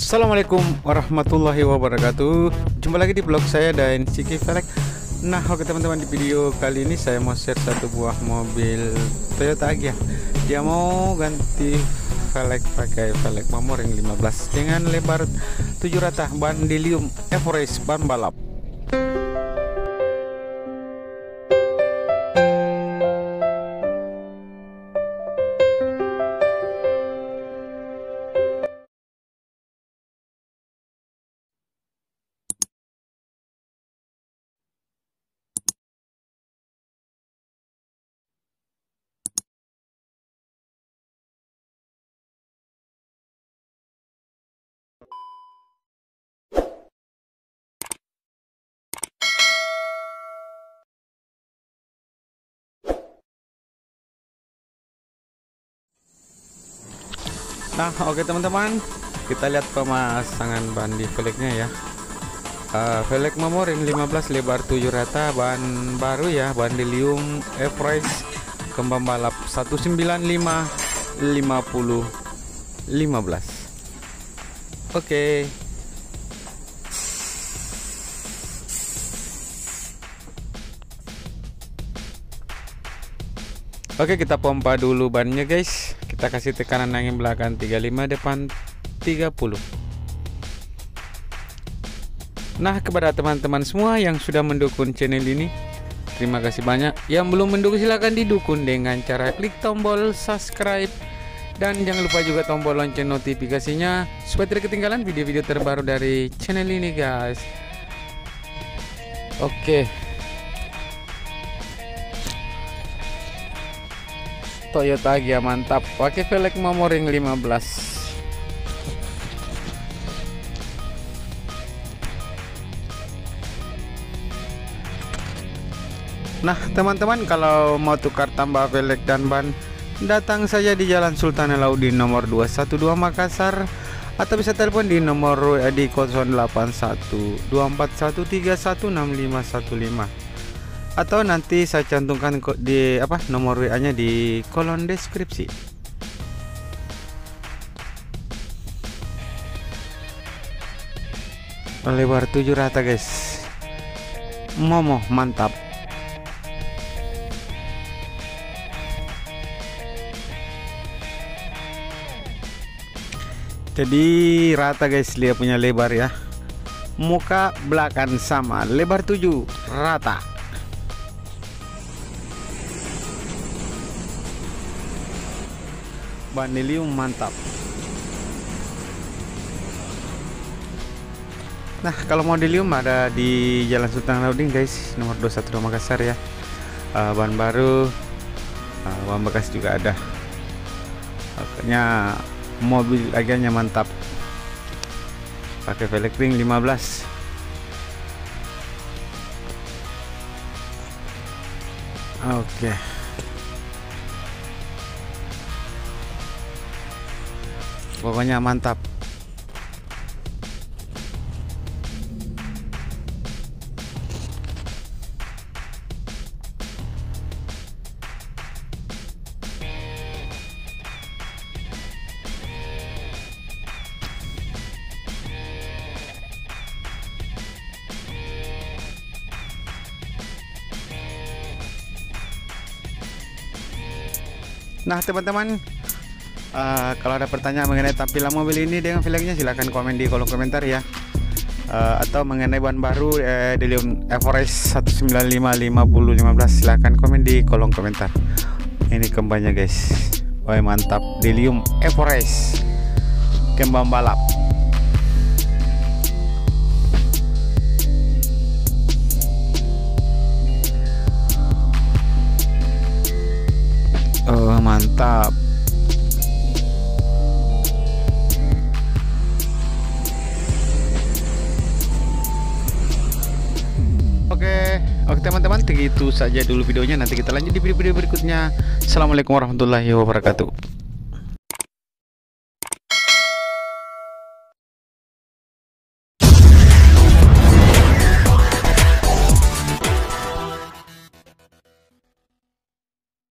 Assalamualaikum warahmatullahi wabarakatuh. Jumpa lagi di vlog saya dan Ciki Velek. Nah, oke teman-teman, di video kali ini saya mau share satu buah mobil Toyota Agya. Dia mau ganti velg pakai velg Mamoring 15 dengan lebar 7 rata, ban Dilium Everest, ban balap. Nah, oke teman-teman, kita lihat pemasangan ban di velgnya ya. Velg Mamoring 15 lebar 7 rata, ban baru ya, ban Dilium Everest, kembang balap 195 50 15. Oke. Oke, kita pompa dulu bannya guys. Kita kasih tekanan angin belakang 35, depan 30. Nah, kepada teman-teman semua yang sudah mendukung channel ini, terima kasih banyak. Yang belum mendukung silahkan didukung dengan cara klik tombol subscribe. Dan jangan lupa juga tombol lonceng notifikasinya supaya tidak ketinggalan video-video terbaru dari channel ini guys. Oke. Toyota Agya mantap, pakai velg Mamoring 15. Nah teman-teman, kalau mau tukar tambah velg dan ban, datang saja di Jalan Sultan Alauddin nomor 212 Makassar, atau bisa telepon di nomor di 081 241316515, atau nanti saya cantumkan di nomor WA-nya di kolom deskripsi. Lebar 7 rata guys, momo mantap. Jadi rata guys, lihat punya lebar ya, muka belakang sama, lebar 7 rata. Ban Dilium mantap. Nah, kalau mau Dilium ada di Jalan Sultan Alauddin guys, nomor 212 Makassar ya. Ban baru, ban bekas juga ada. Pokoknya mobil Agyanya mantap. Pakai velg ring 15. Oke. Pokoknya mantap. Nah teman-teman, kalau ada pertanyaan mengenai tampilan mobil ini dengan velgnya, silahkan komen di kolom komentar ya. Atau mengenai ban baru Dilium Everest 195 50 15, silahkan komen di kolom komentar. Ini kembangnya guys, wah mantap, Dilium Everest, kembang balap. Oh mantap. Oke teman-teman, begitu saja dulu videonya. Nanti kita lanjut di video-video berikutnya. Assalamualaikum warahmatullahi wabarakatuh.